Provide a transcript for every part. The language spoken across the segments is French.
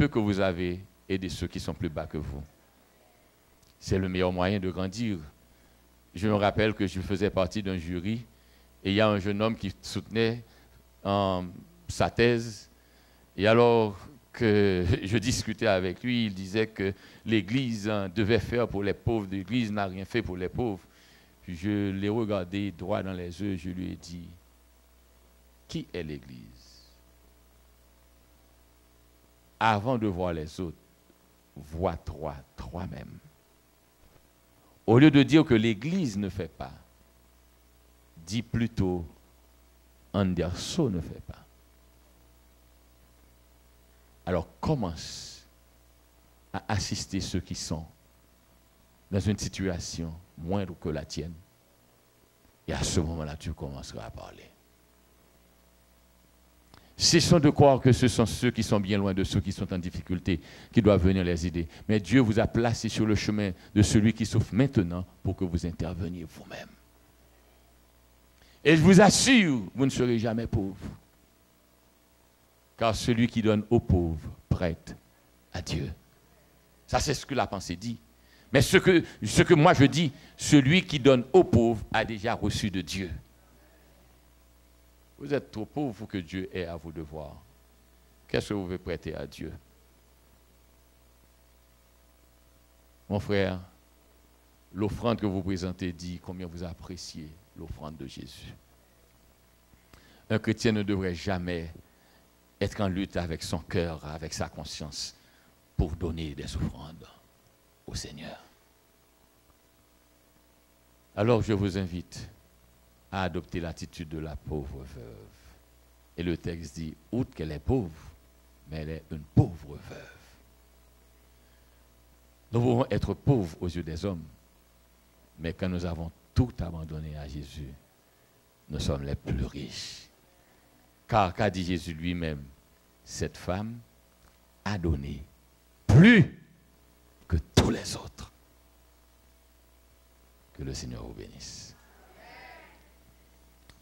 peu que vous avez, aidez ceux qui sont plus bas que vous. C'est le meilleur moyen de grandir. Je me rappelle que je faisais partie d'un jury et il y a un jeune homme qui soutenait sa thèse. Et alors que je discutais avec lui, il disait que l'Église devait faire pour les pauvres, l'Église n'a rien fait pour les pauvres. Puis je l'ai regardé droit dans les yeux, je lui ai dit, qui est l'Église? Avant de voir les autres, vois-toi toi-même. Au lieu de dire que l'Église ne fait pas, dis plutôt Anderson ne fait pas. Alors commence à assister ceux qui sont dans une situation moindre que la tienne. Et à ce moment-là, tu commenceras à parler. Cessons de croire que ce sont ceux qui sont bien loin de ceux qui sont en difficulté qui doivent venir les aider. Mais Dieu vous a placé sur le chemin de celui qui souffre maintenant pour que vous interveniez vous-même. Et je vous assure, vous ne serez jamais pauvre. Car celui qui donne aux pauvres prête à Dieu. Ça, c'est ce que la pensée dit. Mais ce que moi je dis, celui qui donne aux pauvres a déjà reçu de Dieu. Vous êtes trop pauvre pour que Dieu ait à vos devoirs. Qu'est-ce que vous voulez prêter à Dieu? Mon frère, l'offrande que vous présentez dit combien vous appréciez l'offrande de Jésus. Un chrétien ne devrait jamais être en lutte avec son cœur, avec sa conscience, pour donner des offrandes au Seigneur. Alors je vous invite à adopter l'attitude de la pauvre veuve. Et le texte dit, outre qu'elle est pauvre, mais elle est une pauvre veuve. Nous pouvons être pauvres aux yeux des hommes, mais quand nous avons tout abandonné à Jésus, nous sommes les plus riches. Car qu'a dit Jésus lui-même, cette femme a donné plus que tous les autres. Que le Seigneur vous bénisse.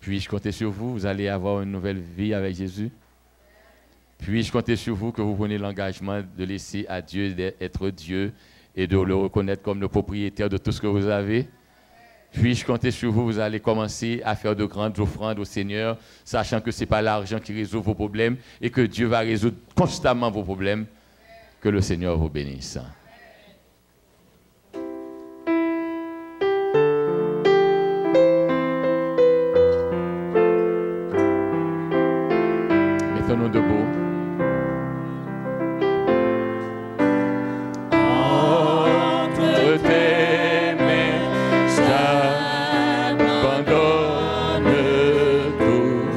Puis-je compter sur vous? Vous allez avoir une nouvelle vie avec Jésus. Puis-je compter sur vous que vous prenez l'engagement de laisser à Dieu d'être Dieu et de le reconnaître comme le propriétaire de tout ce que vous avez? Puis-je compter sur vous? Vous allez commencer à faire de grandes offrandes au Seigneur, sachant que ce n'est pas l'argent qui résout vos problèmes et que Dieu va résoudre constamment vos problèmes. Que le Seigneur vous bénisse. Mettons-nous debout. Entre tes mains, j'abandonne tout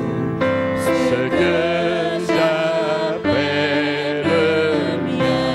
ce que j'appelle mien.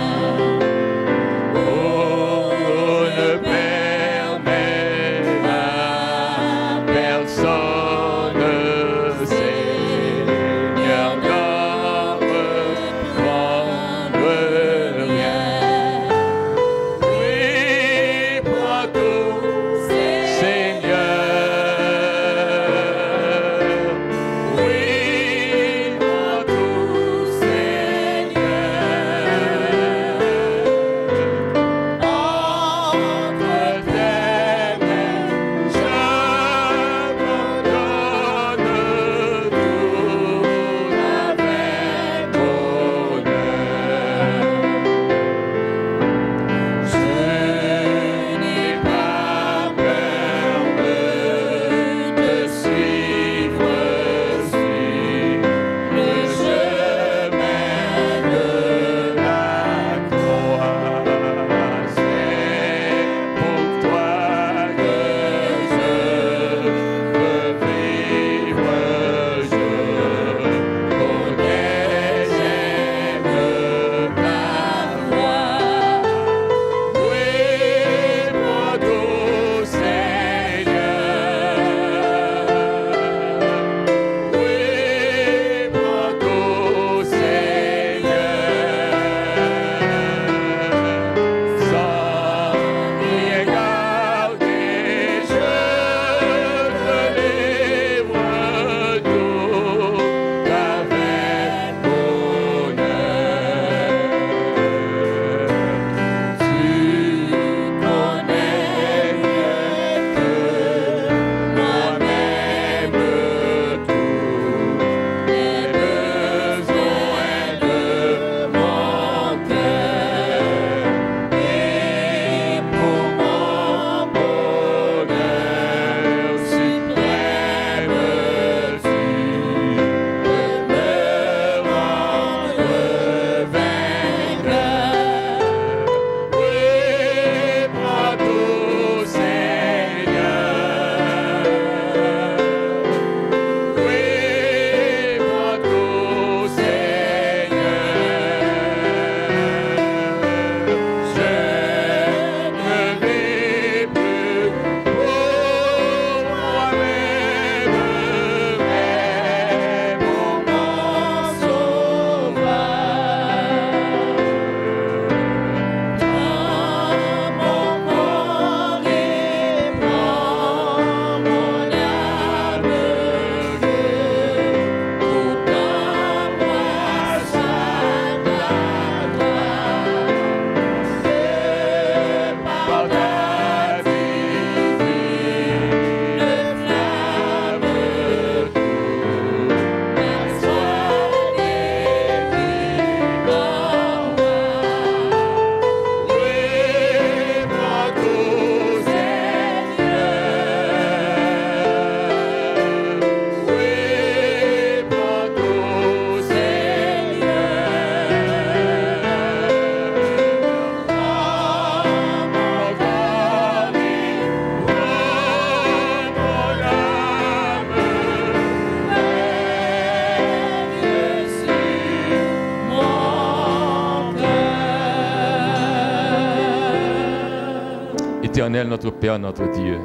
Éternel, notre Père, notre Dieu,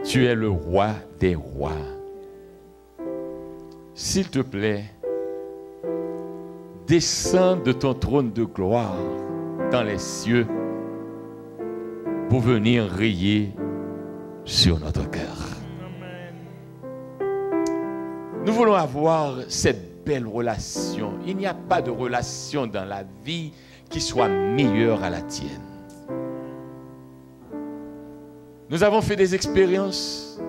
tu es le roi des rois. S'il te plaît, descends de ton trône de gloire dans les cieux pour venir rayer sur notre cœur. Nous voulons avoir cette belle relation. Il n'y a pas de relation dans la vie qui soit meilleure à la tienne. Nous avons fait des expériences.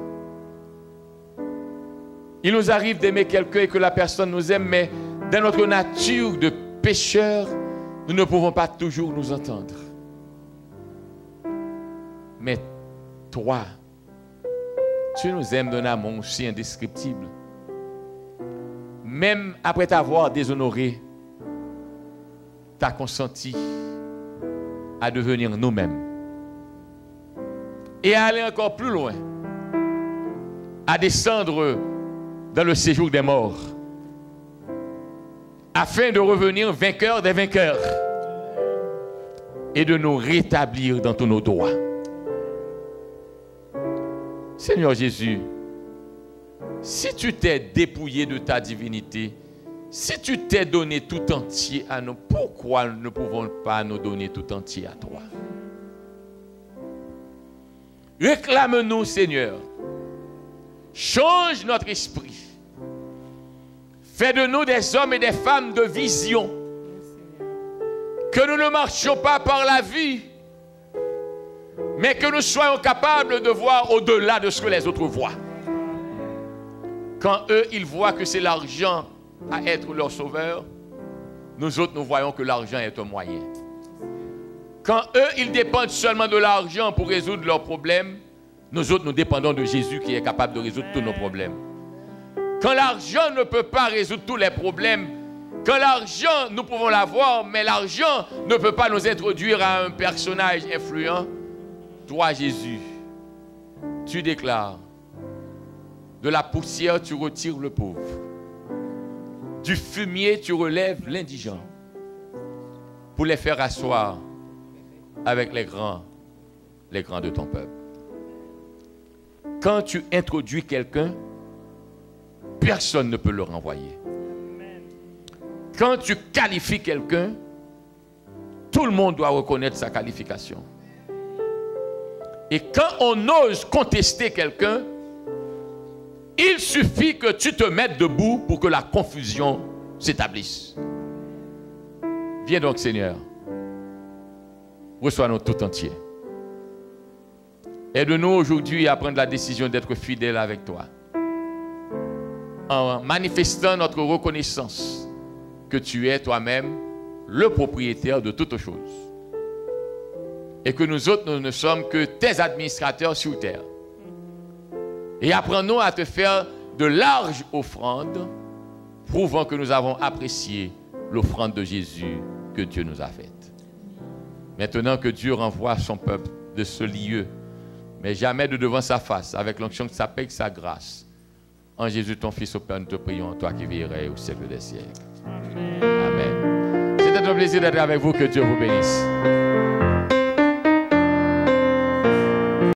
Il nous arrive d'aimer quelqu'un et que la personne nous aime, mais dans notre nature de pécheur, nous ne pouvons pas toujours nous entendre. Mais toi, tu nous aimes d'un amour aussi indescriptible. Même après t'avoir déshonoré, tu as consenti à devenir nous-mêmes. Et à aller encore plus loin, à descendre dans le séjour des morts, afin de revenir vainqueurs des vainqueurs et de nous rétablir dans tous nos droits. Seigneur Jésus, si tu t'es dépouillé de ta divinité, si tu t'es donné tout entier à nous, pourquoi ne pouvons pas nous donner tout entier à toi? Réclame-nous, Seigneur. Change notre esprit. Fais de nous des hommes et des femmes de vision. Que nous ne marchions pas par la vie, mais que nous soyons capables de voir au-delà de ce que les autres voient. Quand eux, ils voient que c'est l'argent à être leur sauveur, nous autres, nous voyons que l'argent est un moyen. Quand eux, ils dépendent seulement de l'argent pour résoudre leurs problèmes, nous autres, nous dépendons de Jésus qui est capable de résoudre tous nos problèmes. Quand l'argent ne peut pas résoudre tous les problèmes, quand l'argent, nous pouvons l'avoir, mais l'argent ne peut pas nous introduire à un personnage influent, toi, Jésus, tu déclares, de la poussière, tu retires le pauvre. Du fumier, tu relèves l'indigent pour les faire asseoir avec les grands de ton peuple. Quand tu introduis quelqu'un, personne ne peut le renvoyer. Quand tu qualifies quelqu'un, tout le monde doit reconnaître sa qualification. Et quand on ose contester quelqu'un, il suffit que tu te mettes debout pour que la confusion s'établisse. Viens donc, Seigneur. Reçois-nous tout entier. Aide-nous aujourd'hui à prendre la décision d'être fidèles avec toi. En manifestant notre reconnaissance que tu es toi-même le propriétaire de toutes choses. Et que nous autres, nous ne sommes que tes administrateurs sur terre. Et apprends-nous à te faire de larges offrandes, prouvant que nous avons apprécié l'offrande de Jésus que Dieu nous a faite. Maintenant que Dieu renvoie son peuple de ce lieu, mais jamais de devant sa face, avec l'onction de sa paix et sa grâce. En Jésus, ton Fils au Père, nous te prions, toi qui veillerais au siècle des siècles. Amen. C'était un plaisir d'être avec vous, que Dieu vous bénisse.